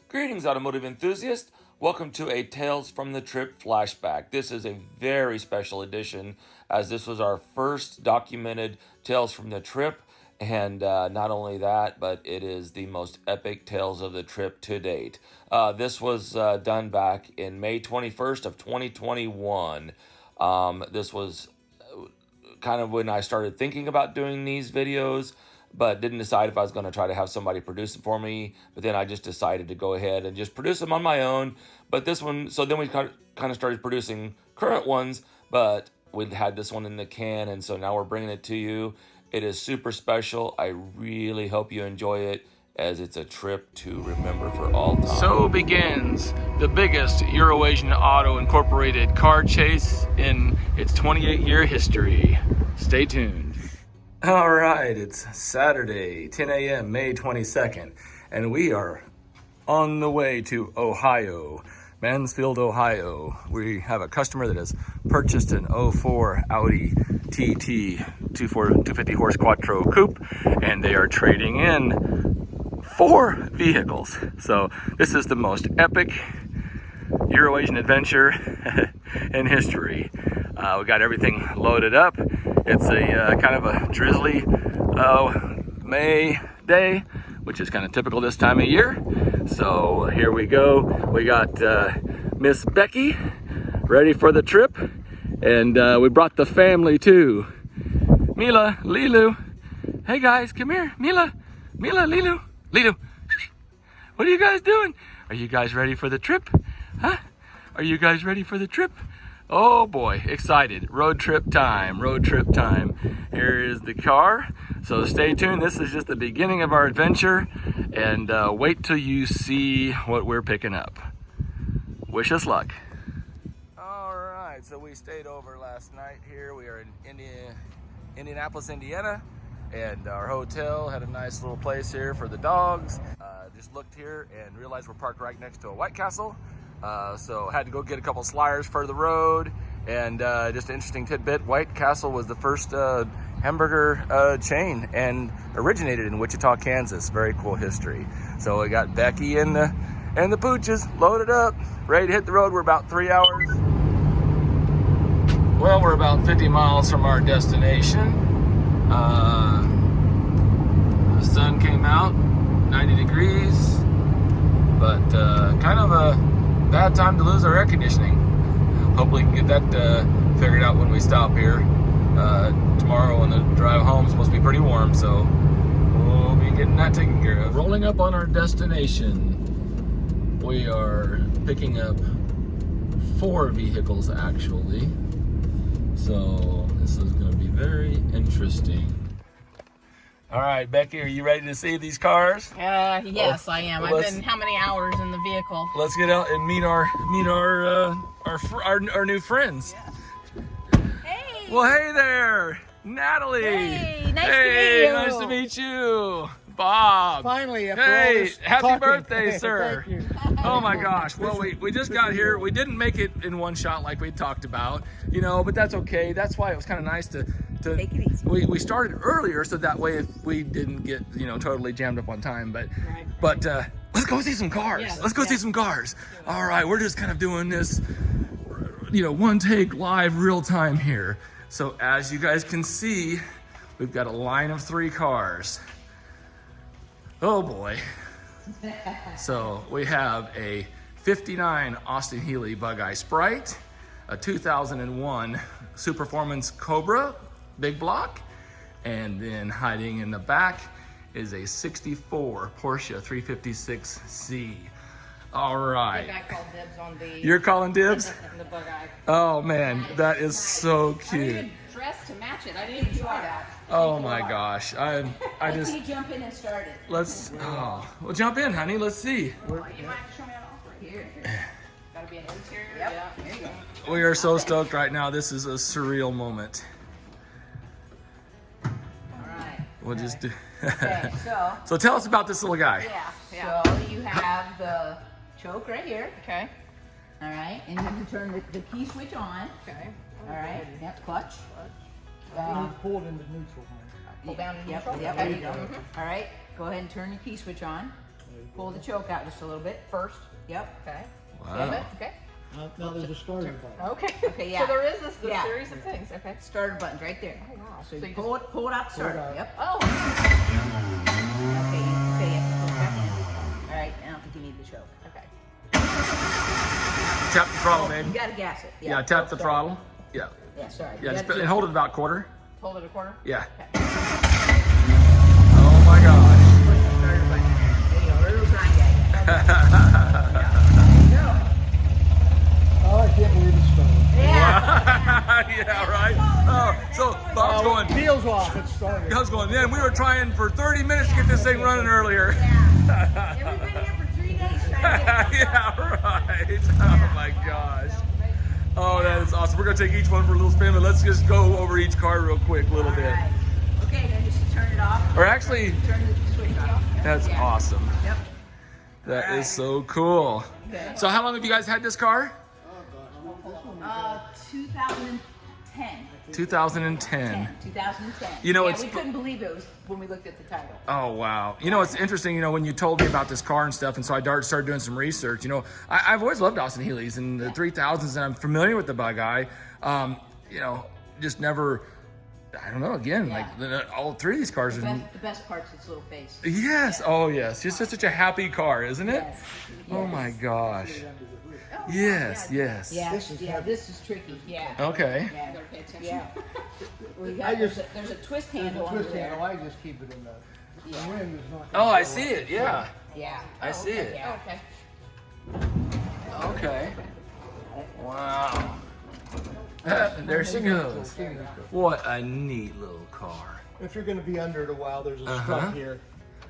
Greetings, automotive enthusiasts. Welcome to a Tales from the Trip Flashback. This is a very special edition, as this was our first documented Tales from the Trip. And not only that, but it is the most epic Tales of the Trip to date. This was done back in May 21st of 2021. This was kind of when I started thinking about doing these videos, but didn't decide if I was going to try to have somebody produce it for me. But then I just decided to go ahead and just produce them on my own. But this one, so then we kind of started producing current ones, but we had this one in the can, and so now we're bringing it to you. It is super special. I really hope you enjoy it, as it's a trip to remember for all time. So begins the biggest Eurasian Auto Incorporated car chase in its 28-year history. Stay tuned. All right, it's Saturday, 10 a.m., May 22nd, and we are on the way to Ohio, Mansfield, Ohio. We have a customer that has purchased an 04 Audi TT 250 horse quattro coupe, and they are trading in 4 vehicles. So this is the most epic Eurasian adventure in history. We got everything loaded up. It's a kind of a drizzly May day, which is kind of typical this time of year. So here we go. We got Miss Becky ready for the trip, and we brought the family too. Mila, Lilu. Hey guys, come here. Mila, Lilu. What are you guys doing? Are you guys ready for the trip? Huh? Are you guys ready for the trip? Oh boy, excited. Road trip time. Here is the car. So stay tuned. This is just the beginning of our adventure, and wait till you see what we're picking up. Wish us luck. All right, so we stayed over last night here. We are in Indianapolis, Indiana, and our hotel had a nice little place here for the dogs. Just looked here and realized we're parked right next to a White Castle. So had to go get a couple sliders for the road, and just an interesting tidbit, White Castle was the first hamburger chain and originated in Wichita, Kansas. Very cool history. So we got Becky and the pooches loaded up, ready to hit the road. We're about 3 hours. Well, we're about 50 miles from our destination. The sun came out, 90 degrees, but kind of a bad time to lose our air conditioning. Hopefully we can get that figured out when we stop here. Tomorrow on the drive home is supposed to be pretty warm, so we'll be getting that taken care of. Rolling up on our destination, we are picking up 4 vehicles actually. So this is going to be very interesting. All right, Becky, are you ready to see these cars? Yes, I am. I've been how many hours in the vehicle? Let's get out and meet our new friends. Yeah. Hey. Well, hey there, Natalie. Hey, nice to meet you. Bob. Finally, after hey, all this happy talking. birthday, sir. Thank you. Oh my gosh. Well, we just got here. We didn't make it in one shot like we talked about, but that's okay. That's why it was kind of nice to take it easy. We started earlier, so that way if we didn't get totally jammed up on time. But let's go see some cars. Yes, let's go see some cars. All right, we're just kind of doing this, one take live, real time here. So as you guys can see, we've got a line of 3 cars. Oh boy. So we have a 59 Austin Healey Bug-Eye Sprite, a 2001 Superformance Cobra big block, and then hiding in the back is a 64 Porsche 356C. All right. I called dibs on the... You're calling dibs? the Bug-Eye. Oh man, that is so I cute. didn't dress to match it. I didn't even try that. Oh my gosh. I just... You jump in and start it. Well, jump in, honey. Let's see. You might have to show me how to operate. Here. Gotta be an interior. Yep. Yeah, there you go. We are so stoked right now. This is a surreal moment. We'll just do. Okay, So tell us about this little guy. Yeah. So you have the choke right here. Okay. All right, and you can turn the key switch on. Okay. All right. Yep. Clutch. Pull it into neutral. Pull down in neutral. Yep. There you go. All right. Go ahead and turn the key switch on. Pull the choke out just a little bit first. Yep. Okay. Wow. Okay. Now there's a starting button. Okay. Okay, yeah. So there is this Yeah. series of things. Okay. Starter button's right there. Oh wow. So So you you pull it out, start Pull it out. it. Yep. Oh. Okay, you have to pull it back in. All right, I don't think you need the choke. Okay. Tap the throttle, You baby. gotta gas it. Yeah, tap the throttle. Yeah. Yeah, sorry. Yeah, You just gotta- and hold it about quarter. Hold it a quarter. Yeah. Okay. Oh my gosh. Push the starter button. There you go, little grind guy. Oh, I can't believe it's started. Yeah. Yeah, right? Oh, so Bob's going, Wheels off, it's started. I was going, man, we were trying for 30 minutes to get this thing running earlier. Yeah, we've been here for 3 days trying to get it Yeah, right. Oh my gosh. Oh, that is awesome. We're gonna take each one for a little spin, but let's just go over each car real quick, a little bit. Alright. Okay, then just turn it off. Or actually, Turn the switch off. that's Yeah. awesome. Yep. That Alright. is so cool. Okay. So how long have you guys had this car? 2010. 2010. 2010. You know, yeah, it's- we couldn't believe it was when we looked at the title. Oh, wow. You know, it's interesting, you know, when you told me about this car and stuff, and so I started doing some research, you know, I've always loved Austin Healey's and the 3000s, and I'm familiar with the Bug Eye. You know, just never, I don't know, again, Yeah. like all three of these cars are, The best part's its little face. yes, oh yes, just such a happy car, isn't it? Yes. Oh Yes. my gosh. Oh, Yes, yes. Yeah, This is yeah, heavy. this is tricky. Yeah. Okay. Yeah. Gotta pay attention. Yeah. We I got, just- there's a twist There's handle a under twist handle, there. I just keep it in the Yeah. wind is not. Oh, I see it, yeah. Yeah. I see it. Yeah. Okay. Okay. Wow. There she goes. What a neat little car. If you're gonna be under it a while, there's a Uh-huh. strut here.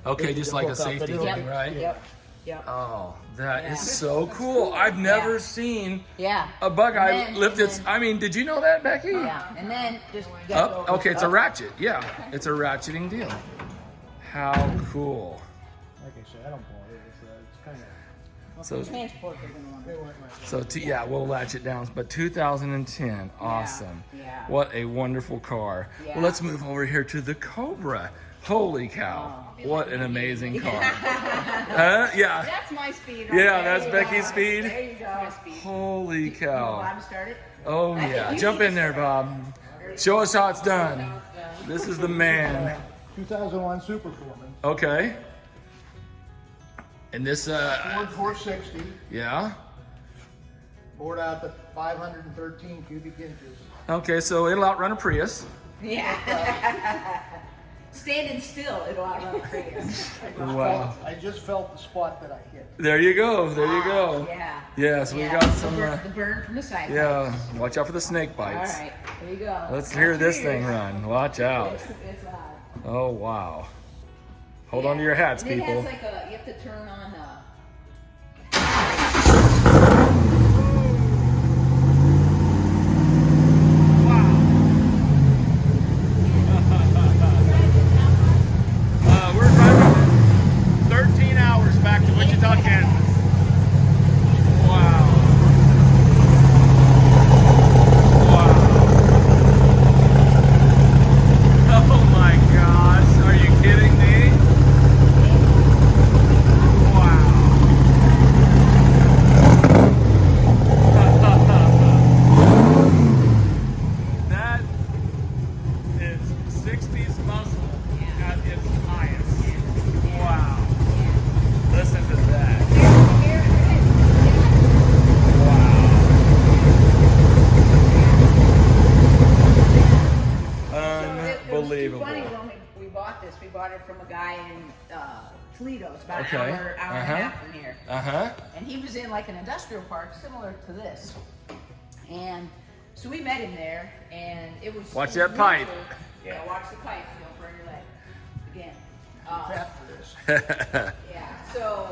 Okay, That you just can like a hook up, safety but it'll- thing, right? Yep. Yep. Oh, that is Yeah. so cool. I've never Yeah. seen Yeah. a Bug Eye And then- lift its, I mean, did you know that, Becky? Yeah. And then just you gotta Oh, go okay, it's a up. ratchet. Yeah, it's a ratcheting deal. How cool. Like I said, I don't bother. It's kind of. So, Transport they're gonna want. They weren't my. so yeah, we'll latch it down. But 2010, awesome. yeah. What a wonderful car. Yeah. Well, let's move over here to the Cobra. Holy cow. What an amazing car. Huh? Yeah. That's my speed. Right Yeah, there. that's Becky's speed. There you go. Holy cow. Bob started. Oh yeah, jump in there, Bob. Show us how it's done. This is the man. 2001 Super Foreman. Okay. And this, Ford 460. yeah. Bored out to 513 cubic inches. Okay, so it'll outrun a Prius. Yeah. Standing still, it'll outrun a Prius. Wow. I just felt the spot that I hit. There you go. There you go. Yeah. Yes, we Yeah. got some. The burn from the side. Yeah, watch out for the snake All bites. right. There you go. Let's hear this thing run. Watch out. It's loud. Oh wow. Hold on to your hats, And it people. has like a, you have to turn on We're driving 13 hours back to Wichita, Kansas. Wow. Wow. Oh my gosh. Are you kidding me? That is 60s muscle at its highest. Wow. Listen to that. Wow. Unbelievable. It was too funny when we bought this. We bought it from a guy in Toledo. It's about Okay. an hour and a half from here. Uh-huh. And he was in like an industrial park similar to this. And so we met him there, and it was. Watch it was that pipe. winter. Yeah, watch the pipe. You don't burn your leg. Again. Fat for this. Yeah. So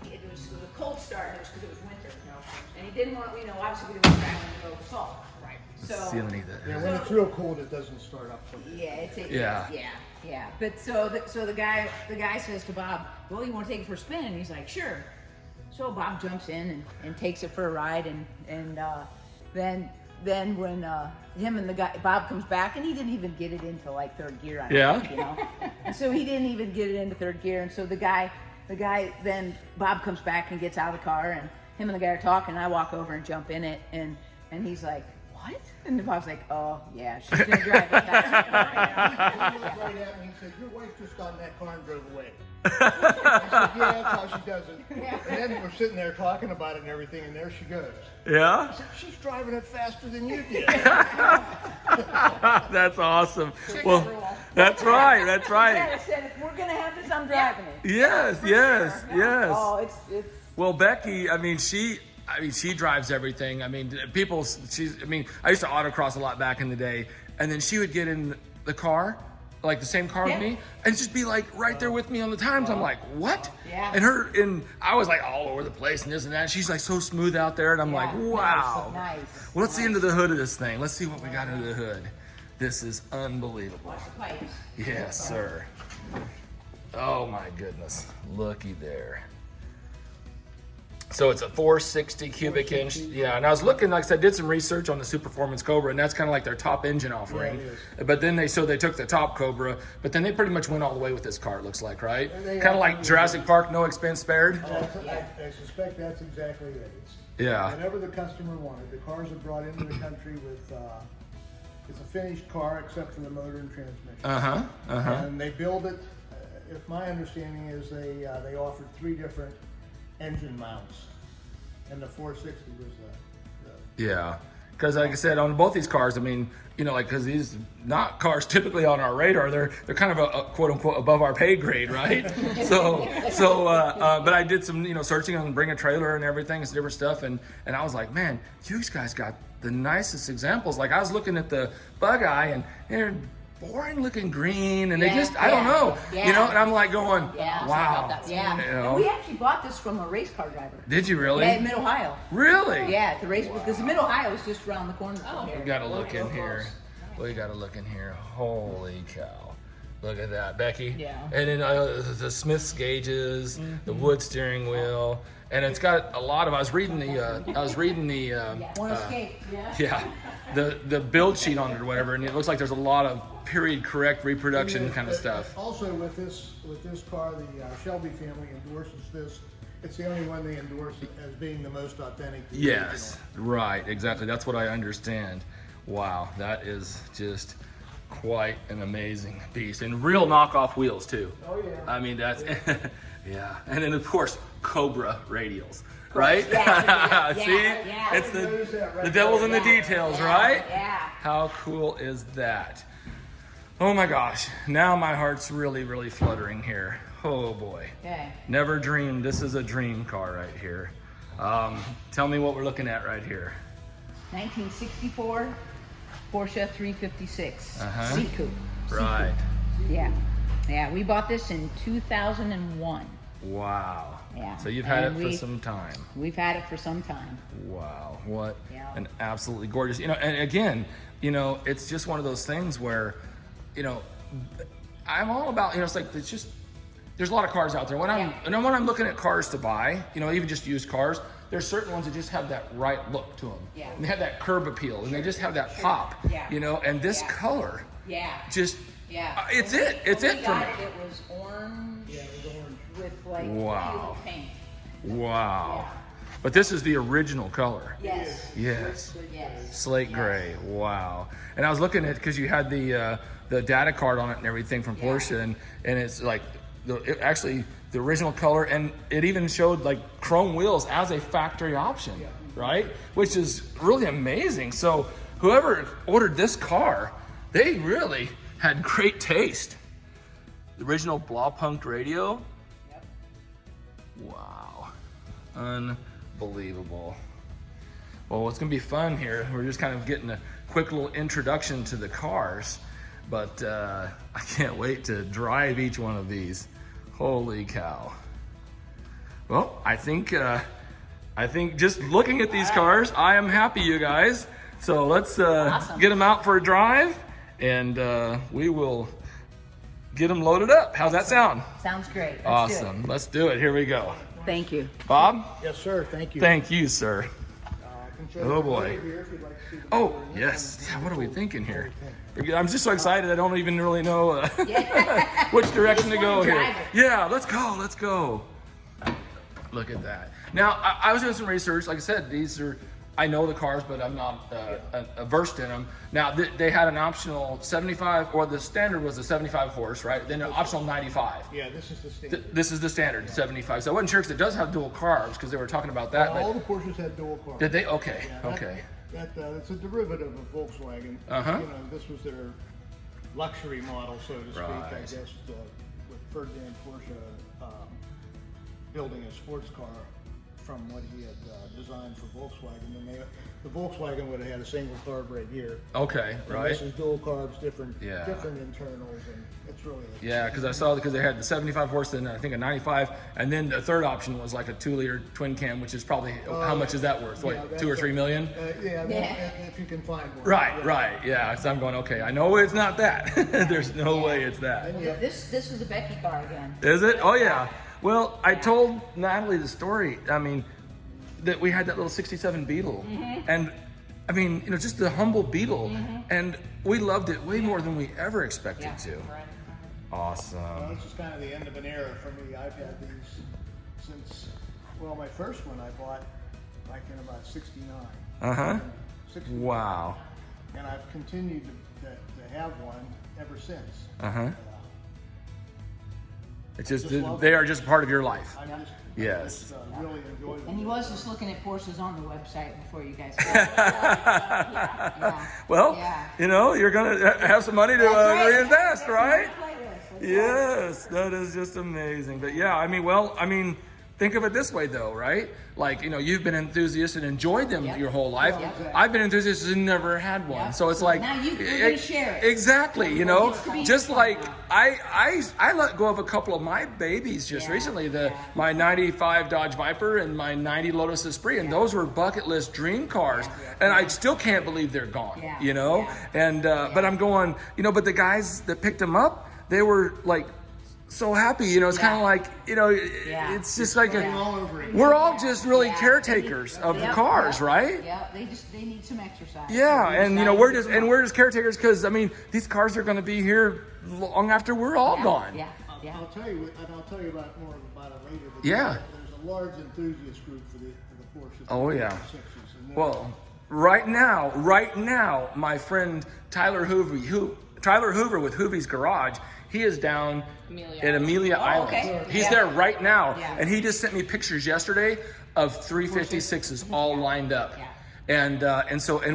it was a cold start. And it was because it was winter, and he didn't want, obviously we didn't want to drive in the middle of the fall. Right. So. See underneath it. Yeah, when it's real cold, it doesn't start up. So Yeah, it takes. Yeah. Yeah. But so the guy says to Bob, "Well, you want to take it for a spin?" And he's like, "Sure." So Bob jumps in and takes it for a ride, and then then when him and the guy Bob comes back, and he didn't even get it into like third gear. I Yeah. think, you know, and so he didn't even get it into third gear, and so the guy then Bob comes back and gets out of the car, and him and the guy are talking. And I walk over and jump in it, and he's like, "What?" And Bob's like, "Oh yeah, she's gonna drive it." He looked right at me and said, "Your wife just got in that car and drove away." I said, "Yeah, that's how she does it." And then we're sitting there talking about it and everything, and there she goes. Yeah? I said, "She's driving it faster than you did." That's awesome. Well, that's right. That's right. I said, "If we're gonna have this, I'm driving it." Yes, yes, yes. Oh, it's. Well, Becky, I mean, she drives everything. I mean, I used to autocross a lot back in the day, and then she would get in the car, like the same car with me, and just be like right there with me on the times. I'm like, what? Yeah. And I was like all over the place and this and that. She's like so smooth out there, and I'm like, wow. Nice. Well, let's see into the hood of this thing. Let's see what we got under the hood. This is unbelievable. Watch the pipes. Yes, sir. Oh my goodness. Looky there. So it's a 460 cubic inch. Yeah, and I was looking, like I said, did some research on the Super Performance Cobra, and that's kind of like their top engine offering. Yeah, it is. But then they took the top Cobra, but then they pretty much went all the way with this car, it looks like, right? They Kind of like Jurassic Park, no expense spared. I suspect that's exactly it. Yeah. Whatever the customer wanted. The cars are brought into the country with, it's a finished car except for the motor and transmission. And they build it, if my understanding is they offered 3 different engine mounts. And the 460 was the Yeah, because like I said, on both these cars, I mean, you know, like, because these not cars typically on our radar, they're kind of a quote unquote above our pay grade, right? But I did some, you know, searching on Bring a Trailer and everything, some different stuff, and I was like, man, you guys got the nicest examples. Like I was looking at the Bug Eye, and they're boring looking green, and they just, I don't know, you know, and I'm like going, wow. Yeah. You know? We actually bought this from a race car driver. Did you really? Yeah, in Mid-Ohio. Really? Yeah, at the race, because Mid-Ohio is just around the corner from here. We gotta look in here. We gotta look in here. Holy cow. Look at that, Becky. Yeah. And then the Smith's gauges, the wood steering wheel, and it's got a lot of. I was reading the. One Escape. Yeah, the build sheet on it or whatever, and it looks like there's a lot of period correct reproduction kind of stuff. Also, with this car, the Shelby family endorses this. It's the only one they endorse as being the most authentic. Yes, right, exactly. That's what I understand. Wow, that is just quite an amazing beast, and real knockoff wheels too. Oh yeah. I mean, that's yeah, and then of course Cobra radials, right? Yeah, See, yeah. it's the devil's in the details, right? Yeah. How cool is that? Oh my gosh, now my heart's really, really fluttering here. Oh boy. Okay. Never dreamed. This is a dream car right here. Tell me what we're looking at right here. 1964 Porsche 356 Uh-huh. C Coupe. Right. Yeah. We bought this in 2001. Wow. Yeah. So you've had And it for some time. We've had it for some time. Wow. What Yeah. an absolutely gorgeous, you know, and again, you know, it's just one of those things where, you know, I'm all about, you know, it's just, there's a lot of cars out there. When I'm looking at cars to buy, you know, even just used cars, there's certain ones that just have that right look to them. Yeah. And they have that curb appeal, and they just have that pop, Yeah. you know, and this color just, Yeah. it's When it. It's we it for got me. It was orange. Yeah, it was orange. With like Wow. teal paint. Wow. Yeah. But this is the original color. Yes. Yes. Yes. Slate gray. Wow. And I was looking at, because you had the data card on it and everything from Porsche, and it's like actually the original color, and it even showed like chrome wheels as a factory option, right? Which is really amazing. So whoever ordered this car, they really had great taste. The original Blaupunkt radio. Yep. Wow. Unbelievable. Well, it's gonna be fun here. We're just kind of getting a quick little introduction to the cars, but I can't wait to drive each one of these. Holy cow. Well, I think just looking at these cars, I am happy, you guys. So let's Awesome. get them out for a drive, and we will get them loaded up. How's that sound? Sounds great. Let's Awesome. do it. Let's do it. Here we go. Thank you. Bob? Yes, sir. Thank you. Thank you, sir. can show Oh you boy. here if you'd like to see the Oh, motor. yes. Yeah, what are we thinking here? I'm just so excited. I don't even really know Yeah. which direction to Just go wanna here. drive it. Yeah, let's go. Let's go. Look at that. Now, I was doing some research. Like I said, these are, I know the cars, but I'm not versed in them. Now, they had an optional 75, or the standard was a 75 horse, right? Then an optional 95. Yeah, this is the standard. This is the standard, 75. So I wasn't sure because it does have dual carbs because they were talking about that. All But the Porsches had dual carbs. did they? Okay, Yeah, that- okay. It's a derivative of Volkswagen. Uh-huh. You know, this was their luxury model, so to speak. I Right. guess with Ferdinand Porsche building a sports car from what he had designed for Volkswagen, and the Volkswagen would have had a single carb right here. Okay, And right. This is dual carbs, different Yeah. internals, and it's really Yeah, because I saw because they had the 75 horse and I think a 95, and then the third option was like a 2-liter twin cam, which is probably how much is that worth? What, yeah, 2 or 3 million? Yeah, Yeah. if you can find one. Right, Yeah. right, yeah. So I'm going, okay, I know it's not that. There's no way it's that. And you- This is a Becky car again. Is it? Oh yeah. Well, I told Natalie the story. I mean, that we had that little '67 Beetle, and I mean, you know, just the humble Beetle, and we loved it way more than we ever expected Yeah. to. Right. Awesome. Well, this is kind of the end of an era for me. I've had these since, well, my first one I bought like in about '69. Uh huh. 69. Wow. And I've continued to have one ever since. Uh huh. It's just Just love they it. are just part of your life. I just, Yes. really enjoy them. And he was just looking at Porsches on the website before you guys got yeah. Well, Yeah. you know, you're gonna have some money to That's right. reinvest, That's right? my playlist. That's right. Yes, that is just amazing. But yeah, I mean, think of it this way though, right? Like, you know, you've been an enthusiast and enjoyed them Yep. your whole life. Yep. I've been an enthusiast and never had one. Yep. So it's like Now we're gonna share it. Exactly, you know. It's to be Just fun like now. I let go of a couple of my babies just Yeah. recently, Yeah. my 95 Dodge Viper and my 90 Lotus Esprit, and those were bucket list dream cars. And I still can't believe they're gone, Yeah. you know? Yeah. And but I'm going, you know, but the guys that picked them up, they were like so happy, you know. It's Yeah. kind of like, you know, Yeah. it's just like Yeah. all over it. we're all just really Yeah. caretakers of the Yep, cars, yep, right? Yeah, they need some exercise. Yeah, So and you now know, pick them up. we're just caretakers because I mean, these cars are going to be here long after we're all Yeah, gone. Yeah, yeah. I'll tell you, and I'll tell you about more about it later. But Yeah. there's a large enthusiast group for the Porsche. Oh, yeah. 6s, and they're- Well, right now, my friend Tyler Hoover with Hoovy's Garage, he is down at Amelia Island. okay. He's Yeah. there right now, Yeah. and he just sent me pictures yesterday of 356s all lined up. Yeah. And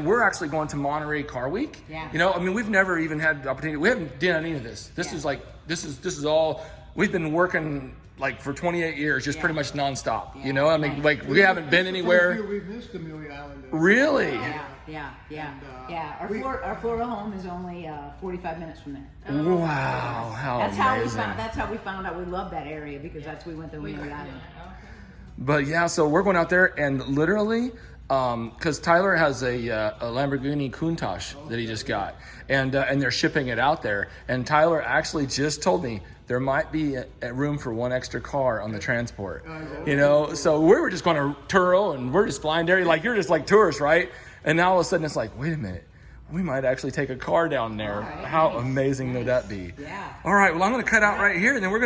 we're actually going to Monterey Car Week. Yeah. You know, I mean, we've never even had the opportunity. We haven't done any of this. This Yeah. is like this is all we've been working like for 28 years, just Yeah. pretty much nonstop. Yeah. You know, I mean, like we haven't been This is the anywhere. first year we've missed Amelia Island. Really? Yeah. And, Yeah. we- Our Florida home is only 45 minutes from there. Wow, how That's amazing. how we found out we love that area because we went to Amelia Island. But yeah, so we're going out there and literally, because Tyler has a Lamborghini Countach that he just got, and they're shipping it out there. And Tyler actually just told me there might be a room for one extra car on the transport. You know, so we were just going to Turo and we're just flying there. Like you're just like tourists, right? And now all of a sudden it's like, wait a minute. We might actually take a car down there. Right. How amazing would that be? Yeah. All right, well, I'm going to cut out right here, and then we're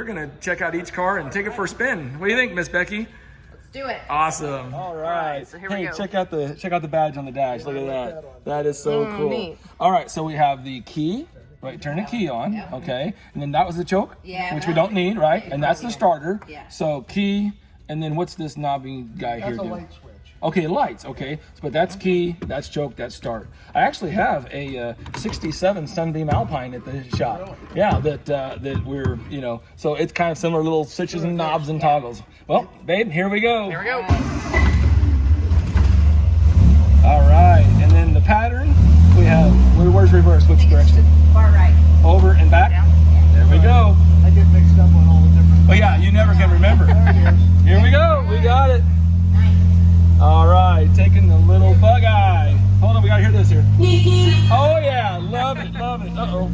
going to check out each car and take it for a spin. What do you think, Miss Becky? Let's do it. Awesome. All right. So here we go. check out the badge on the dash. Look at that. That is so cool. neat. All right, so we have the key. Right, turn the key on. Okay, and then that was the choke, Yeah, which we that- don't need, right? And that's the starter. Yeah. So key, and then what's this knobby guy here That's a do? light switch. Okay, lights. Okay, but that's key, that's choke, that's start. I actually have a '67 Sunbeam Alpine at the shop. Yeah, that we're so it's kind of similar little switches and knobs and toggles. Well, babe, here we go. Here we go. All right, and then the pattern we have. Where's reverse? Which direction? Far right. Over and back. There we go. I get mixed up on all the different. Oh yeah, you never can remember. There it is. Here we go. We got it. All right, taking the little bug eye. Hold on, we gotta hear this here. Oh yeah, love it, love it. Uh oh.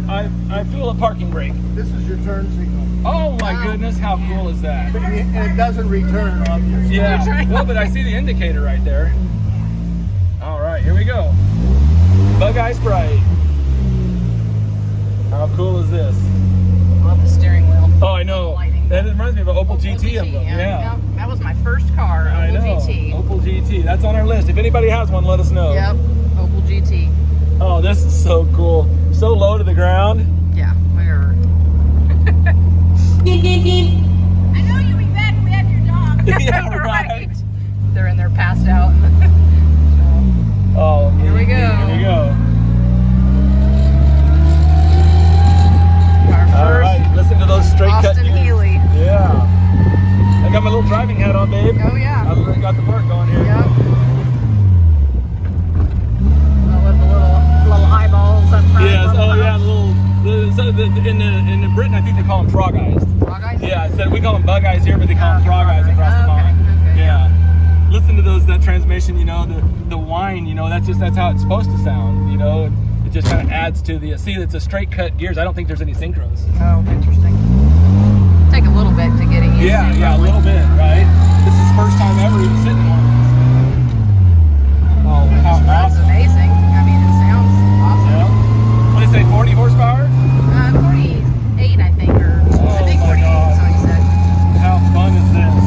I feel a parking brake. This is your turn signal. Oh my goodness, how cool is that? And it doesn't return, obviously. Yeah, well, but I see the indicator right there. All right, here we go. Bug Eye Sprite. How cool is this? Love the steering wheel. Oh, I know. Lighting. That reminds me of an Opel GT emblem. Yeah. That was my first car, I know. Opel GT. Opel GT. That's on our list. If anybody has one, let us know. Yep, Opel GT. Oh, this is so cool. So low to the ground. Yeah, we are. I know you be back. We have your dog. Yeah, right. They're in there passed out. Oh, Here we go. Here we go. Our All first right, listen to those straight cut Austin gears. Healy. Yeah. I got my little driving hat on, babe. Oh yeah. I got the park going here. Yep. With the little eyeballs up front. Yes. Oh yeah. In the Britain, I think they call them frog eyes. Frog eyes? Yeah. So we call them bug eyes here, but they call them frog eyes frog across eyes. the pond. Okay. Yeah. Listen to that transmission. You know, the whine. You know, that's how it's supposed to sound. You know, it just kind of adds to the. See, it's a straight cut gears. I don't think there's any synchros. Oh, interesting. Take a little bit to get it used to. Yeah, a little bit, right? This is first time ever even sitting in one of these. Oh, how That's awesome. amazing. I mean, it sounds awesome. Yeah. What do you say, 40 horsepower? 48, I think, or I think my 48. God. So he said. How fun is this?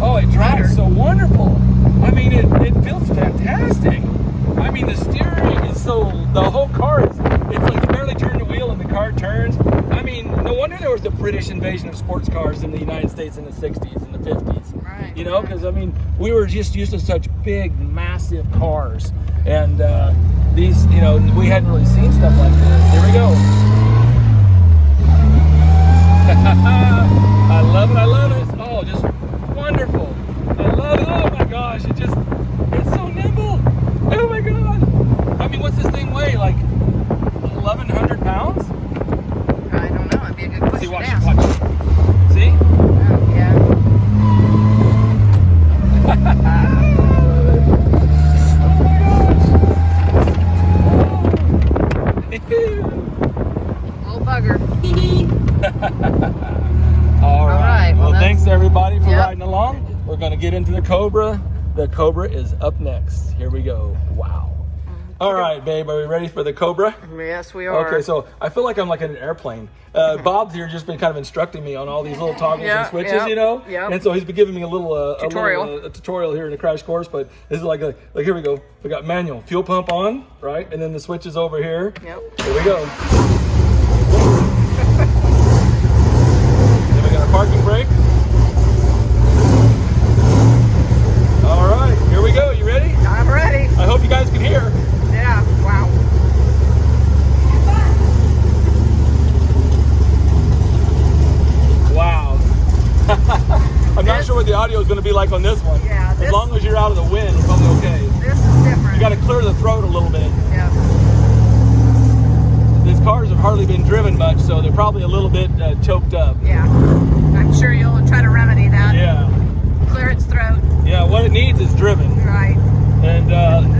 Oh, it drives so wonderful. I mean, it feels fantastic. I mean, the steering is the whole car is, it's like you barely turn the wheel and the car turns. I mean, no wonder there was the British invasion of sports cars in the United States in the 60s and the 50s. Right. You know, because I mean, we were just used to such big, massive cars. And these, you know, we hadn't really seen stuff like this. Here we go. I love it. I love it. Oh, just wonderful. I love it. Oh my gosh. It's so nimble. Oh my God. I mean, what's this thing weigh? Like 1,100 pounds? I don't know. It'd be a good question See, to watch, ask. watch. See? Yeah. Little bugger. All right. Well, Well, thanks everybody for Yep. riding along. We're going to get into the Cobra. The Cobra is up next. Here we go. Wow. All right, babe. Are we ready for the Cobra? Yes, we are. Okay, so I feel like I'm like in an airplane. Bob's here just been kind of instructing me on all these little toggles Yeah, and switches, yeah, you know? yeah. And so he's been giving me a little Tutorial. a tutorial here in the crash course, but this is like here we go. We got manual, fuel pump on, right? And then the switch is over here. Yep. Here we go. Then we got a parking brake. All right, here we go. You ready? I'm ready. I hope you guys can hear. Yeah. Wow. Wow. I'm not sure what the audio is going to be like on this one. Yeah, As this- long as you're out of the wind, it's probably okay. This is different. You got to clear the throat a little bit. Yeah. These cars have hardly been driven much, so they're probably a little bit choked up. Yeah. I'm sure you'll try to remedy that. Yeah. Clear its throat. Yeah, what it needs is driven. Right. And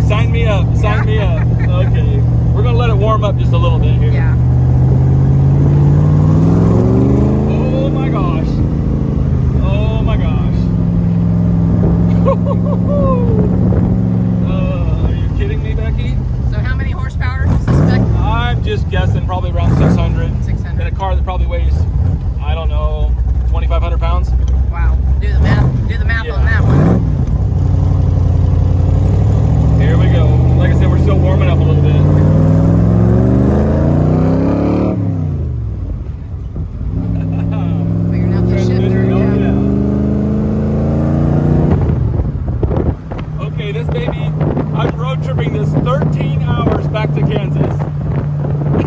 sign me up. Sign me up. Okay. We're going to let it warm up just a little bit here. Yeah. Oh my gosh. Oh my gosh. Are you kidding me, Becky? So how many horsepower does this spec? I'm just guessing probably around 600. 600. In a car that probably weighs, I don't know, 2,500 pounds. Wow. Do the math. Do the math Yeah. on that one. Here we go. Like I said, we're still warming up a little bit. Figuring out the shifter. Oh, Yeah. yeah. Okay, this baby, I'm road tripping this 13 hours back to Kansas.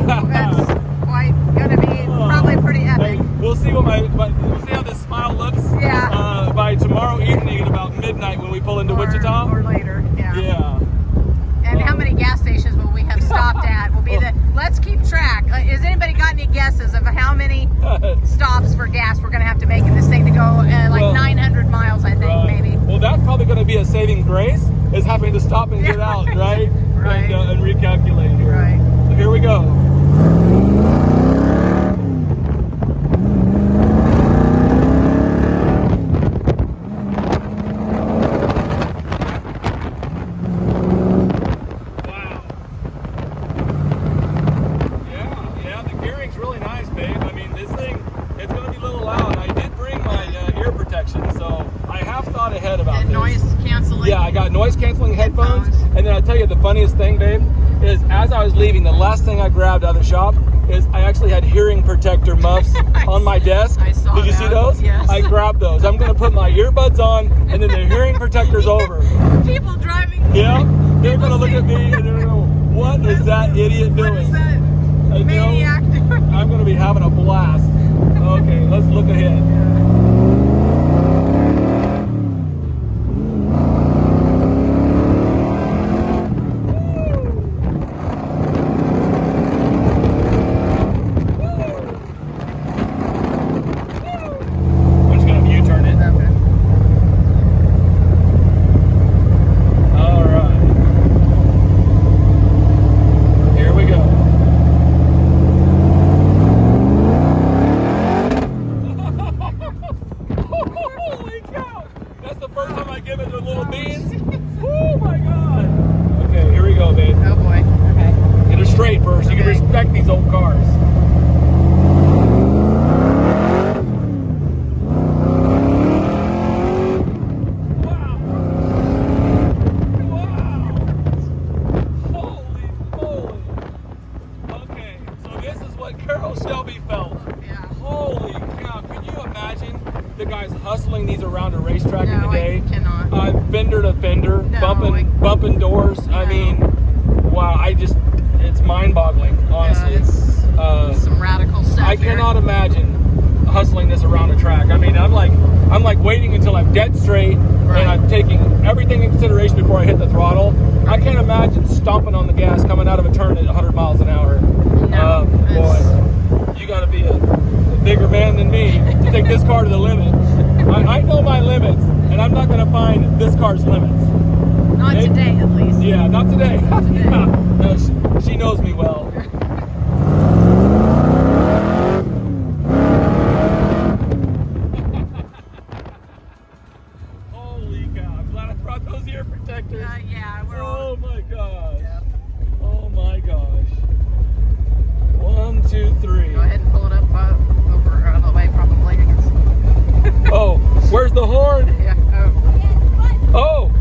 That's quite gonna be probably pretty epic. Hey, we'll see we'll see how this smile looks. Yeah. By tomorrow evening at about midnight when we pull into Wichita. Or later. Yeah. Yeah. And how many gas stations will we have stopped at? Will be the. Let's keep track. Has anybody got any guesses of how many stops for gas we're gonna have to make in this thing to go Well, 900 miles? I think maybe. Well, that's probably going to be a saving grace, is having to stop and get out, right? Right. And recalculate here. Right. So here we go. thought ahead about And this. noise canceling. Yeah, I got noise canceling headphones. Headphones. And then I'll tell you the funniest thing, babe, is as I was leaving, the last thing I grabbed out of the shop is I actually had hearing protector muffs on my desk. I saw Did you see that. those? Yes. I grabbed those. I'm going to put my earbuds on and then the hearing protector's over. People driving. Yeah, they're going to look at me and they're going to go, what is that idiot doing? What is that And, you know, maniac doing? I'm going to be having a blast. Okay, let's look ahead. I'm just going to U-turn it. All right. Here we go. Holy cow! That's the first time I give it the little beans. Oh my god! Okay, here we go, babe. Oh boy. Okay. Get it straight first. You can Okay. respect these old cars. Wow! Wow! Holy moly! Okay, so this is what Carol Shelby felt. Yeah. Holy cow, can you imagine the guys hustling these around a racetrack in No, the day? I cannot. Fender to fender, No, bumping doors. I No. mean, wow, it's mind-boggling, honestly. It's some radical stuff. I here. cannot imagine hustling this around a track. I mean, I'm like waiting until I'm dead straight Right. and I'm taking everything in consideration before I hit the throttle. I can't imagine stomping on the gas coming out of a turn at 100 miles an hour. No, Boy, you got to be a bigger man than me to take this car to the limit. I know my limits, and I'm not going to find this car's limits. Not Hey. today, at least. Yeah, not today. today. No, she knows me well. Holy cow, I'm glad I brought those ear protectors. Yeah, we're all. Oh my gosh. Yep. Oh my gosh. 1, 2, 3. Go ahead and pull it up over out of the way, probably. I guess. Oh, where's the horn? Yeah. Oh.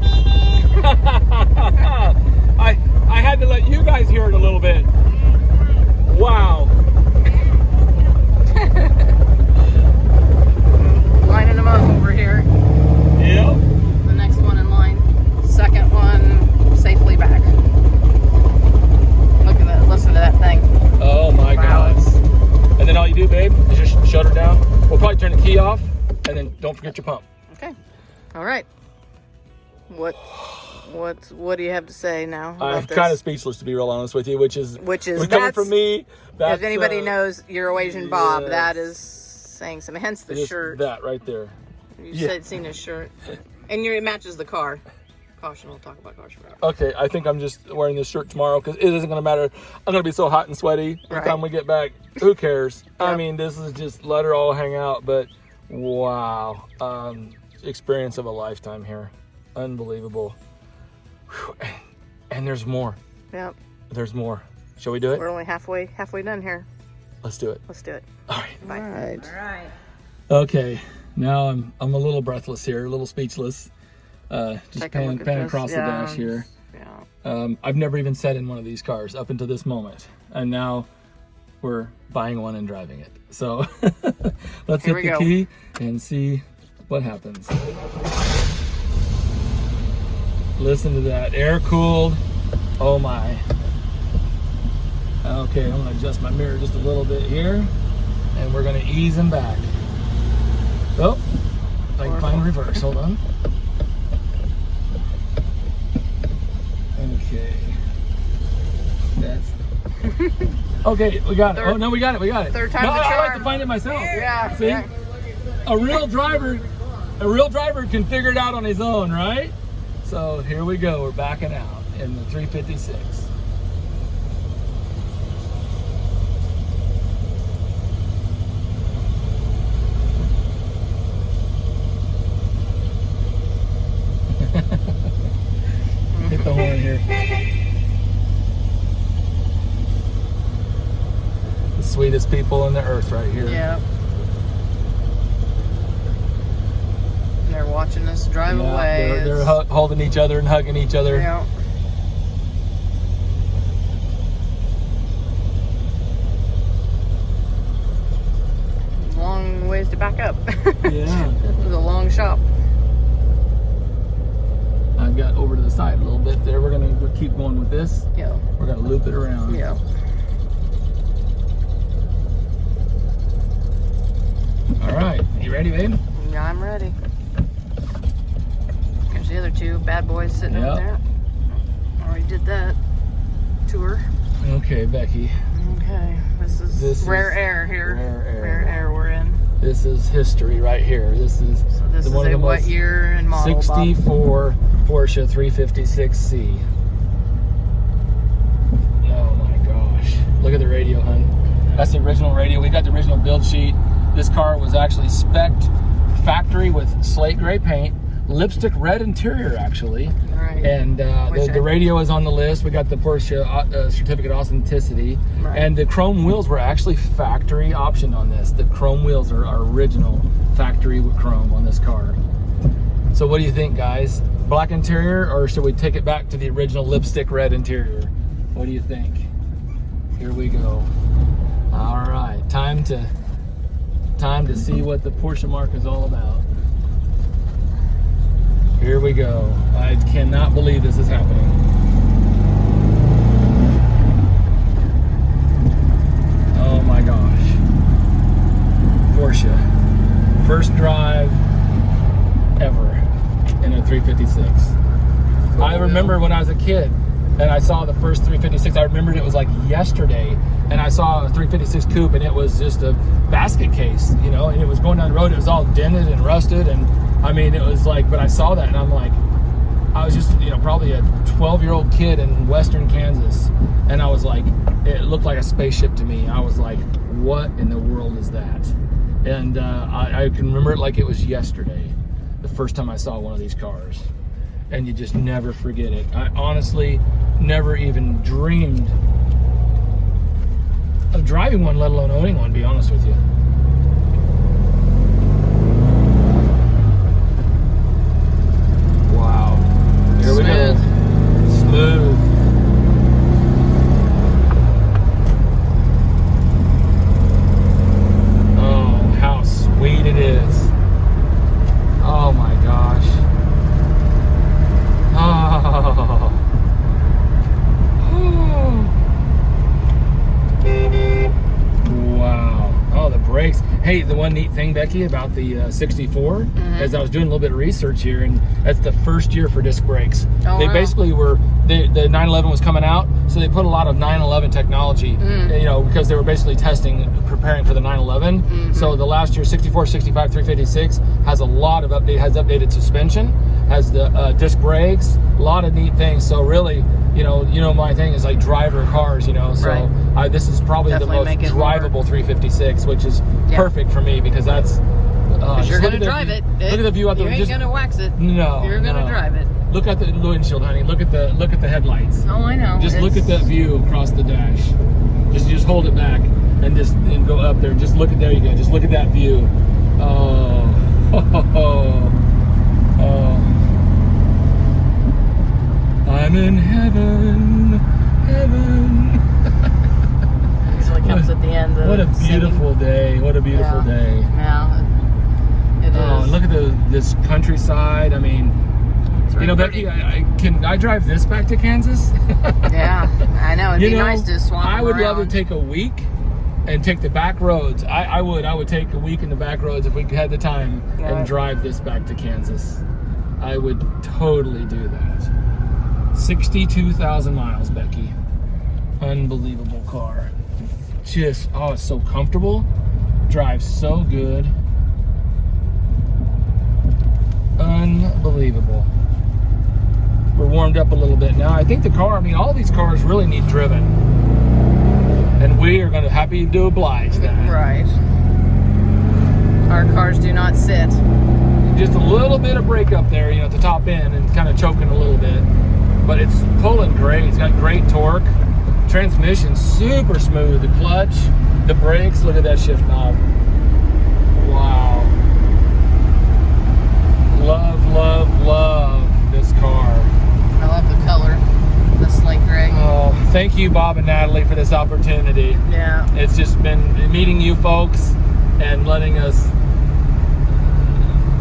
I had to let you guys hear it a little bit. Wow. Lining them up over here. Yep. The next one in line. Second one safely back. Look at that. Listen to that thing. Oh my Wow. God. And then all you do, babe, is just shut her down. We'll probably turn the key off, and then don't forget your pump. Okay. All right. What do you have to say now? I'm about this? kind of speechless, to be real honest with you, which is coming that's- from me. That's, If anybody knows Eurasian Bob, yes. that is saying something. Hence the just shirt. that right there. You yeah. said seen his shirt, and it matches the car. Caution, we'll talk about cars forever. Okay, I think I'm just wearing this shirt tomorrow because it isn't going to matter. I'm going to be so hot and sweaty by the Right. time we get back. Who cares? I Yep. mean, this is just let her all hang out. But wow, experience of a lifetime here. Unbelievable. Whew. And there's more. Yep. There's more. Shall we do it? We're only halfway done here. Let's do it. Let's do it. All right. Bye. All right. Okay. Now I'm a little breathless here, a little speechless. Just Take a look pan at this. across the dash here. Yeah. I've never even sat in one of these cars up until this moment, and now we're buying one and driving it. So let's Here hit we the go. key and see what happens. Listen to that, air cooled. Oh my. Okay, I'm gonna adjust my mirror just a little bit here, and we're gonna ease him back. Oh, if I can find reverse, hold on. Okay. That's okay, we got it. Oh no, we got it, we got it. Third time's no, the I like charm. to find it myself. Yeah. See? Yeah. A real driver can figure it out on his own, right? So here we go, we're backing out in the 356. Hit the horn here. The sweetest people on the earth right here. Yeah. And they're watching. watching us drive away. They're holding each other and hugging each other. Yeah. Long ways to back up. Yeah. It was a long shop. I've got over to the side a little bit there. We're gonna keep going with this. Yeah. We're gonna loop it around. Yeah. All right, you ready, babe? Yeah, I'm ready. There's the other two bad boys sitting over there. Already did that tour. Okay, Becky. Okay, this is rare air here. Rare air we're in. This is history right here. This is one of the what year and model? 64 Porsche 356C. Oh my gosh! Look at the radio, hun. That's the original radio. We got the original build sheet. This car was actually spec'd factory with slate gray paint, lipstick red interior actually. Right. And the radio is on the list. We got the Porsche certificate of authenticity. Right. And the chrome wheels were actually factory optioned on this. The chrome wheels are original factory with chrome on this car. So what do you think, guys? Black interior, or should we take it back to the original lipstick red interior? What do you think? Here we go. All right, time to see what the Porsche mark is all about. Here we go. I cannot believe this is happening. Oh my gosh. Porsche. First drive ever in a 356. I remember when I was a kid and I saw the first 356, I remembered it was like yesterday, and I saw a 356 coupe and it was just a basket case, you know, and it was going down the road, it was all dented and rusted, and I mean, it was like, but I saw that and I'm like, I was just, you know, probably a 12-year-old kid in western Kansas, and I was like, it looked like a spaceship to me. I was like, what in the world is that? And I can remember it like it was yesterday, the first time I saw one of these cars. And you just never forget it. I honestly never even dreamed of driving one, let alone owning one, to be honest with you. Wow. Here we go. Smooth. Oh, how sweet it is. Oh my gosh. Oh. Wow. Oh, the brakes. Hey, the one neat thing, Becky, about the 64, is I was doing a little bit of research here, and that's the first year for disc brakes. Oh, they wow. basically were, the 911 was coming out, so they put a lot of 911 technology, you know, because they were basically preparing for the 911. So the last year, 64, 65, 356 has a lot of updated suspension, has the disc brakes, a lot of neat things. So really, you know, my thing is like driver cars, you know, so this is probably Definitely the most drivable 356, which is perfect for me, because that's because you're gonna drive it. Look at the view out there. You ain't gonna wax it. No, you're gonna drive it. Look at the windshield, honey. Look at the headlights. Oh, I know. Just look at that view across the dash. Just hold it back and go up there. Just look at, there you go. Just look at that view. Oh, oh. I'm in heaven, heaven. Usually comes at the end of what a beautiful day. What a beautiful day. Yeah, it is. Oh, and look at this countryside. I mean, you know, Becky, can I drive this back to Kansas? Yeah, I know. It'd be nice to swap I would around. love to take a week and take the back roads. I would take a week in the back roads if we had the time and drive this back to Kansas. I would totally do that. 62,000 miles, Becky. Unbelievable car. Just, oh, it's so comfortable. Drives so good. Unbelievable. We're warmed up a little bit now. I think the car, I mean, all these cars really need driven. And we are going to happy to oblige that. Right. Our cars do not sit. Just a little bit of brake up there, you know, at the top end, and kind of choking a little bit. But it's pulling great. It's got great torque. Transmission super smooth. The clutch, the brakes. Look at that shift knob. Wow. Love, thank you, Bob and Natalie, for this opportunity. Yeah. It's just been meeting you folks and letting us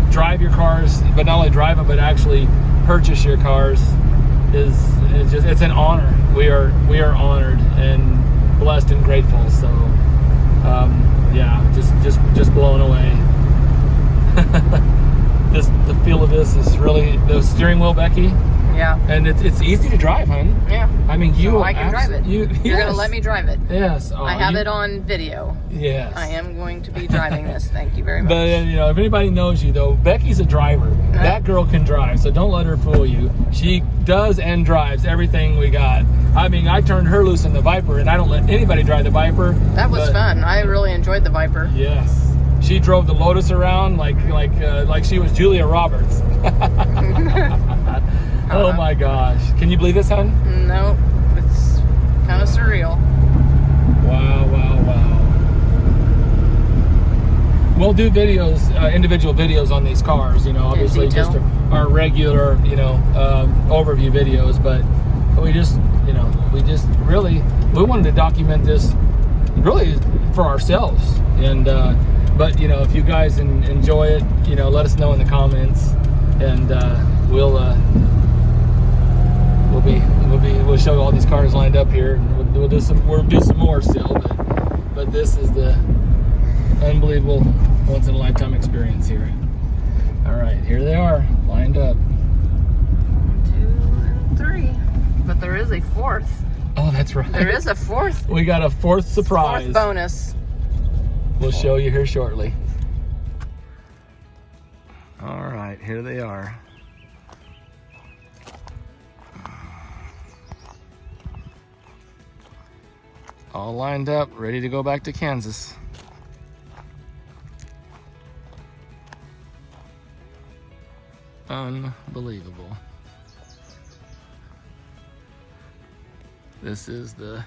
drive your cars, but not only drive them, but actually purchase your cars. It's an honor. We are honored and blessed and grateful. So yeah, just blown away. The feel of this is really the steering wheel, Becky. Yeah. And it's easy to drive, hon. Yeah. I mean, I can drive it. You're gonna let me drive it. Yes. I have it on video. Yes. I am going to be driving this. Thank you very much. But if anybody knows you though, Becky's a driver. That girl can drive, so don't let her fool you. She does and drives everything we got. I mean, I turned her loose in the Viper, and I don't let anybody drive the Viper. That was fun. I really enjoyed the Viper. Yes. She drove the Lotus around like she was Julia Roberts. Oh my gosh. Can you believe this, hon? No, it's kind of surreal. Wow. We'll do videos, individual videos on these cars, obviously just our regular, overview videos, but we just really wanted to document this really for ourselves. And, but if you guys enjoy it, let us know in the comments, and we'll show you all these cars lined up here, and we'll do some more still, but this is the unbelievable once in a lifetime experience here. All right, here they are lined up. 1, 2, and 3. But there is a fourth. Oh, that's right. There is a fourth. We got a fourth surprise. Fourth bonus. We'll show you here shortly. All right, here they are. All lined up, ready to go back to Kansas. Unbelievable. This is the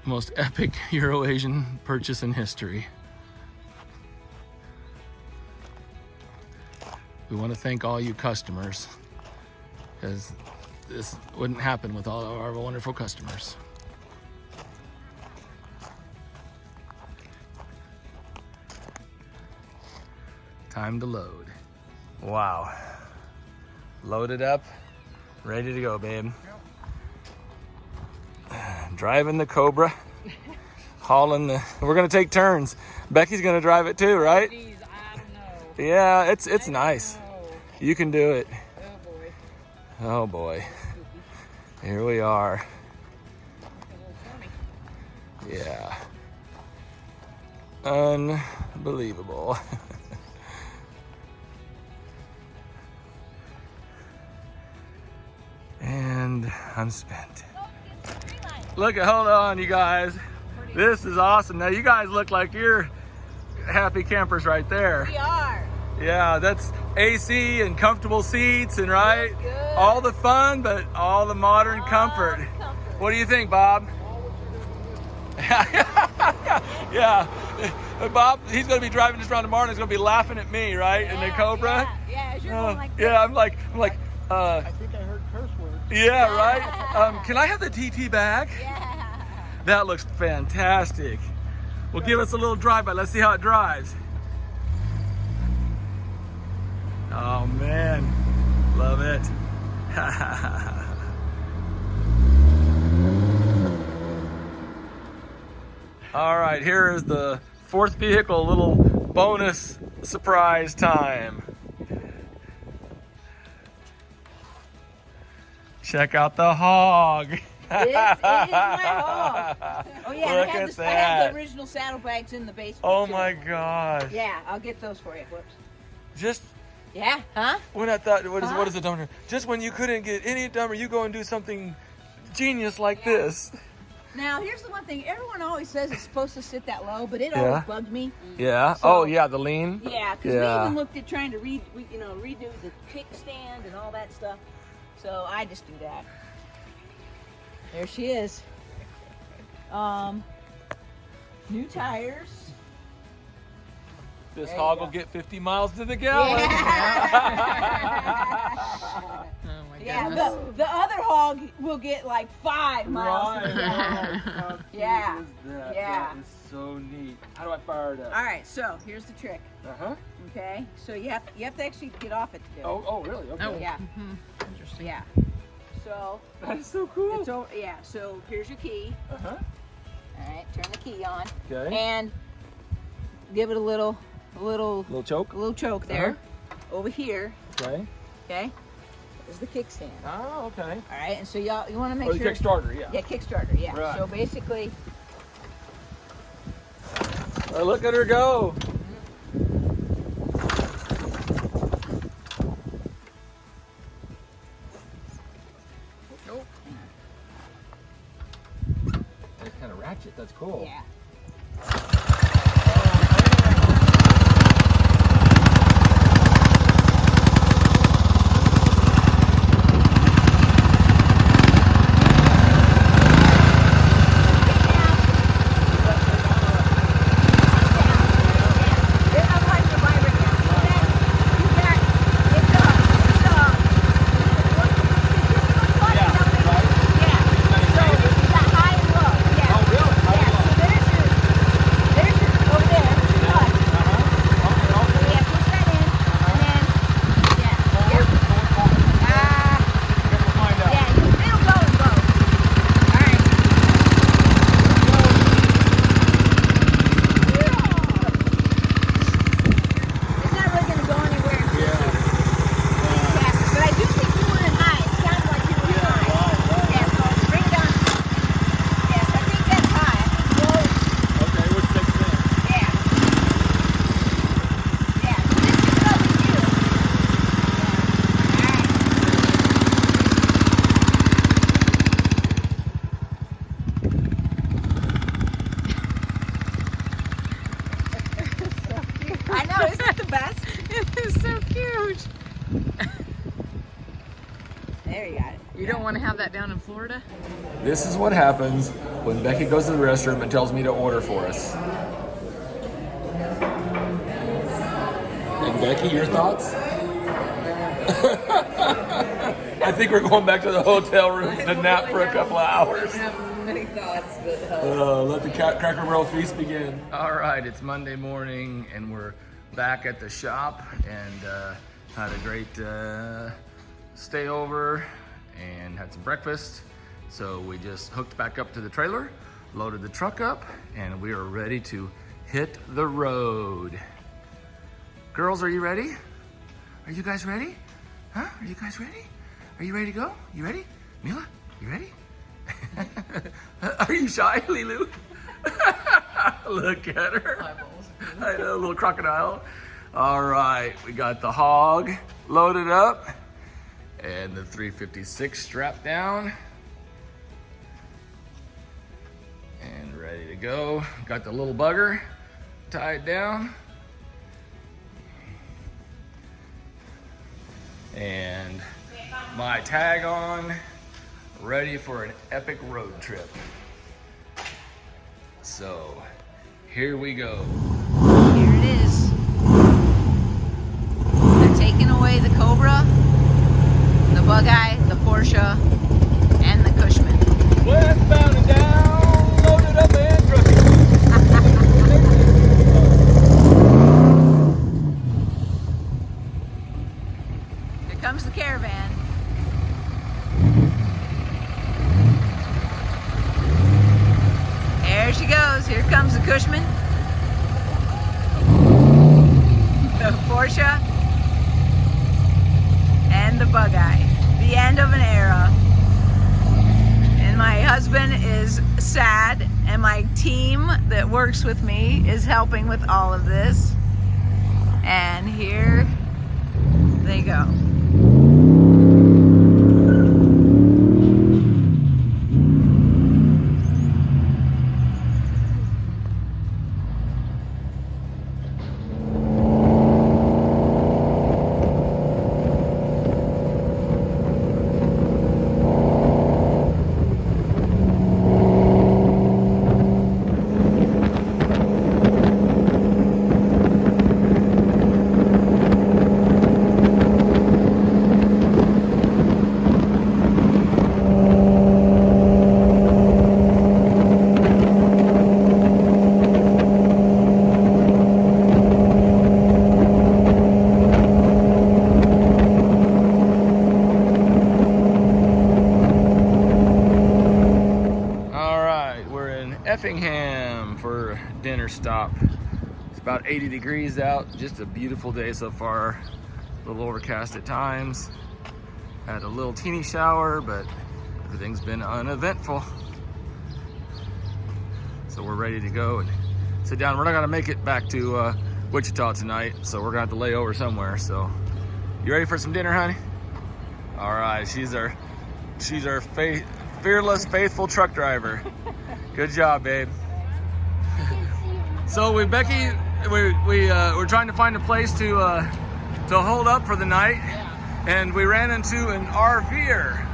most epic Euro-Asian purchase in history. We want to thank all you customers, because this wouldn't happen with all of our wonderful customers. Time to load. Wow. Loaded up, ready to go, babe. Driving the Cobra, hauling the. We're gonna take turns. Becky's gonna drive it too, right? Geez, I don't know. Yeah, it's nice. You can do it. Oh boy. Oh boy. Here we are. Yeah. Unbelievable. And I'm spent. Look, hold on, you guys. This is awesome. Now you guys look like you're happy campers right there. We are. Yeah, that's AC and comfortable seats and right? Good. All the fun, but all the modern comfort. What do you think, Bob? Yeah. Bob, he's going to be driving this around tomorrow and he's going to be laughing at me, right? In the Cobra? Yeah, as you're going like this. Yeah, I'm like, I think I heard curse words. yeah, right? Can I have the TT back? Yeah. That looks fantastic. Well, give us a little drive-by. Let's see how it drives. Oh, man. Love it. All right, here is the fourth vehicle, a little bonus surprise time. Check out the hog. This is my hog. Oh yeah, Look I at have that. the original saddlebags in the basement. Oh too. my gosh. Yeah, I'll get those for you. Whoops. Just Yeah, huh? when I thought, what is a dumber? Just when you couldn't get any dumber, you go and do something genius like this. Now, here's the one thing. Everyone always says it's supposed to sit that low, but it always bugged me. Yeah. So- Oh yeah, the lean. Yeah, because Yeah. we even looked at trying to redo the kickstand and all that stuff. So I just do that. There she is. New tires. This There you hog go. will get 50 miles to the gallon. Yeah, Oh my yeah. goodness. The other hog will you'll get like 5 miles to the gallon. How cute Yeah. is that? Yeah. That is so neat. How do I fire it up? All right, so here's the trick. Uh-huh. Okay, so you have to actually get off it to do it. Oh, really? Okay. Oh. Yeah. Interesting. Yeah. So That is so cool. it's over. Yeah. So here's your key. Uh-huh. All right, turn the key on. Okay. And give it a little Little choke. choke there. Over here. Okay. Okay. Is the kickstand. Oh, okay. All right, and so you want to make Or the sure. Kickstarter, yeah. Yeah, Kickstarter. Yeah. Right. So basically, Oh, look at her go. Nope. That's kind of ratchet. That's cool. yeah. There you got it. You don't want to have that down in Florida? This is what happens when Becky goes to the restroom and tells me to order for us. And Becky, your thoughts? I think we're going back to the hotel room to nap for a couple of hours. I don't have many thoughts, but Let the Cracker Barrel feast begin. All right, it's Monday morning, and we're back at the shop, and had a great stay over and had some breakfast. So we just hooked back up to the trailer, loaded the truck up, and we are ready to hit the road. Girls, are you ready? Are you guys ready? Huh? Are you guys ready? Are you ready to go? You ready? Mila, you ready? Are you shy, Lilu? Look at her. I know, a little crocodile. All right, we got the hog loaded up and the 356 strapped down and ready to go. Got the little bugger tied down. And my tag on, ready for an epic road trip. So, here we go. Here it is. They're taking away the Cobra, the Bug-Eye, the Porsche, and the Cushman. Westbound and down, loaded up and trucking. Here comes the caravan. There she goes. Here comes the Cushman, the Porsche, and the Bug-Eye. The end of an era. And my husband is sad, and my team that works with me is helping with all of this. And here they go. Birmingham for dinner stop. It's about 80 degrees out. Just a beautiful day so far. A little overcast at times. Had a little teeny shower, but everything's been uneventful. So we're ready to go and sit down. We're not gonna make it back to Wichita tonight, so we're gonna have to lay over somewhere. So, you ready for some dinner, honey? All right, she's our fearless, faithful truck driver. Good job, babe. So we're trying to find a place to hold up for the night, and we ran into an RVer.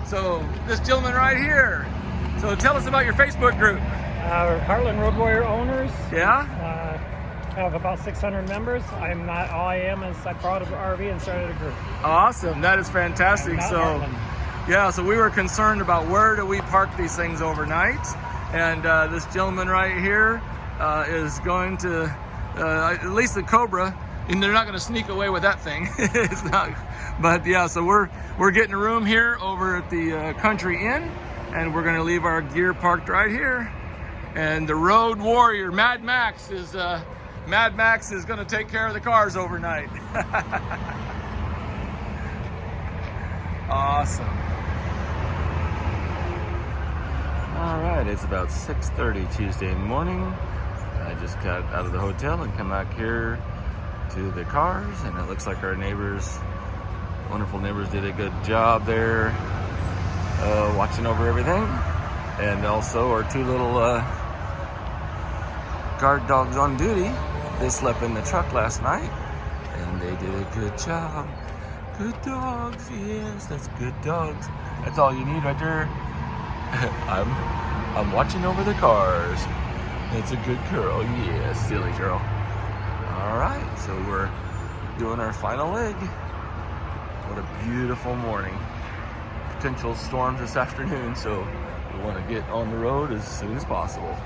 So this gentleman right here. So tell us about your Facebook group. Heartland Road Warrior owners. Yeah. Have about 600 members. I'm not. All I am is I bought an RV and started a group. Awesome. That is fantastic. Not So. Heartland. Yeah, so we were concerned about where do we park these things overnight, and this gentleman right here is going to, at least the Cobra, and they're not going to sneak away with that thing. It's not, but yeah, so we're getting a room here over at the Country Inn, and we're going to leave our gear parked right here. And the Road Warrior, Mad Max is going to take care of the cars overnight. Awesome. All right, it's about 6:30 Tuesday morning. I just got out of the hotel and come back here to the cars, and it looks like our neighbors, wonderful neighbors, did a good job there watching over everything. And also our two little guard dogs on duty. They slept in the truck last night, and they did a good job. Good dogs, yes, that's good dogs. That's all you need right there. I'm watching over the cars. That's a good girl, yes, silly girl. All right, so we're doing our final leg. What a beautiful morning. Potential storms this afternoon, so we want to get on the road as soon as possible.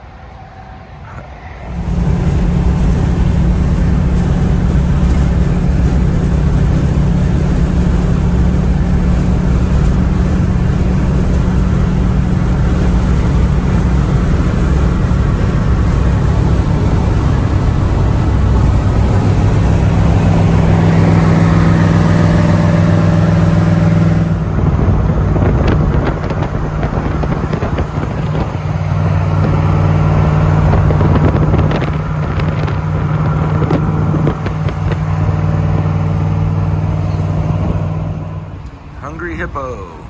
Hippo.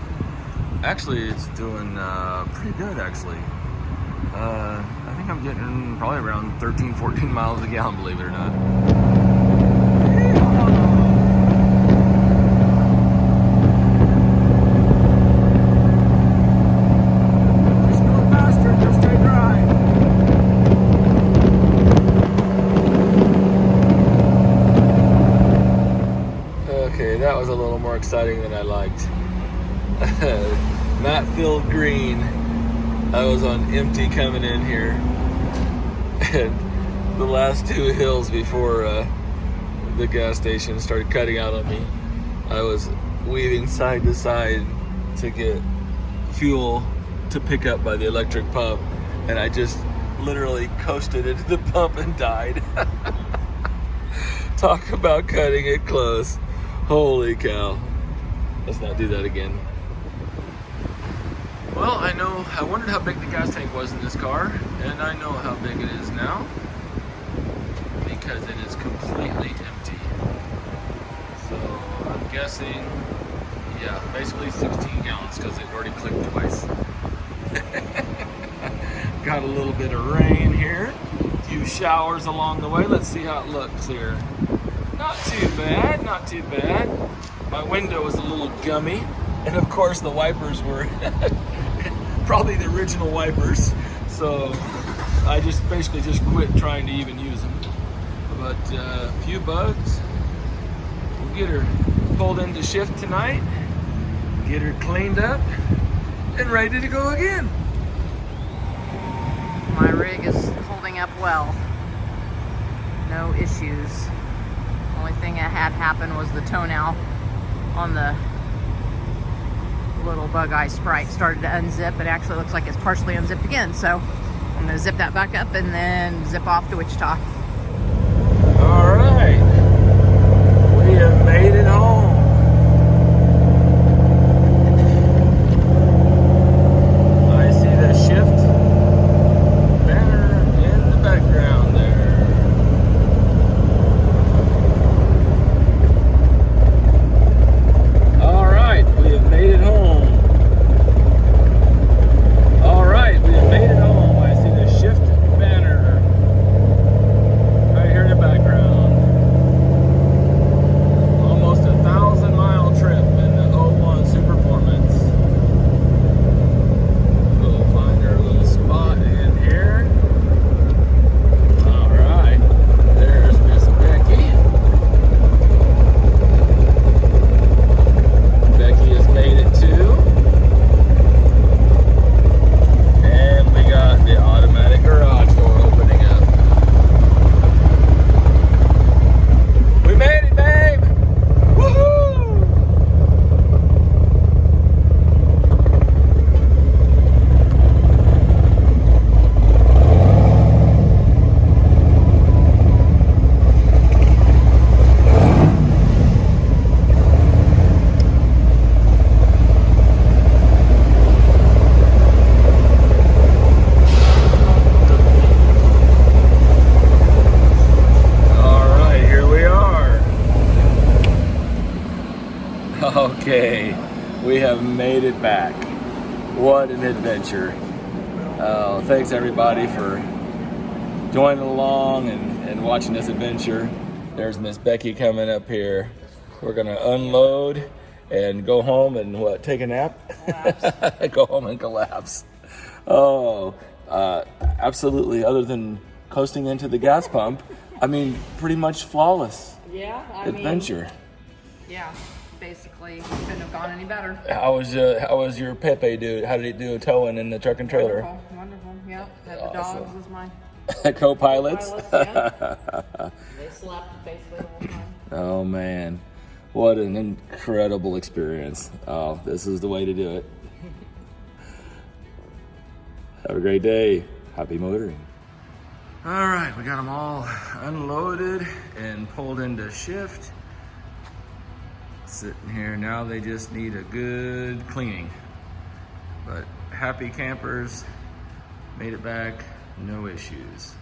Actually, it's doing pretty good, actually. I think I'm getting probably around 13, 14 miles a gallon, believe it or not. Just go faster, just stay dry. Okay, that was a little more exciting than I liked. Not filled green. I was on empty coming in here. And the last two hills before the gas station started cutting out on me, I was weaving side to side to get fuel to pick up by the electric pump, and I just literally coasted into the pump and died. Talk about cutting it close. Holy cow. Let's not do that again. Well, I wondered how big the gas tank was in this car, and I know how big it is now, because it is completely empty. So I'm guessing, yeah, basically 16 gallons, because it already clicked twice. Got a little bit of rain here, a few showers along the way. Let's see how it looks here. Not too bad, not too bad. My window was a little gummy, and of course the wipers were probably the original wipers, so I basically just quit trying to even use them. But a few bugs. We'll get her pulled into shift tonight, get her cleaned up, and ready to go again. My rig is holding up well. No issues. Only thing that had happened was the toenail on the little bug eye Sprite started to unzip. It actually looks like it's partially unzipped again, so I'm gonna zip that back up and then zip off to Wichita. All right, we have made it home. I see the shift banner in the background there. All right, we have made it home. All right, we have made it home. I see the shift banner right here in the background. Almost 1,000-mile trip in the 01 Superformance. We'll find our little spot in here. All right, there's Miss Becky. Becky has made it too. And we got the automatic garage door opening up. We made it, babe! Woohoo! All right, here we are. Okay, we have made it back. What an adventure. Thanks everybody for joining along and watching this adventure. There's Miss Becky coming up here. We're gonna unload and go home and what, take a nap? Go home and collapse. Oh, absolutely, other than coasting into the gas pump, I mean, pretty much flawless Yeah, adventure. yeah, basically couldn't have gone any better. How was your Pepe dude? How did he do towing in the truck and trailer? Wonderful. Yep. The Awesome. dog was my Co-pilots? pilots, They slept basically the whole time. Oh man, what an incredible experience. Oh, this is the way to do it. Have a great day. Happy motoring. All right, we got them all unloaded and pulled into shift. Sitting here now, they just need a good cleaning. But happy campers, made it back, no issues.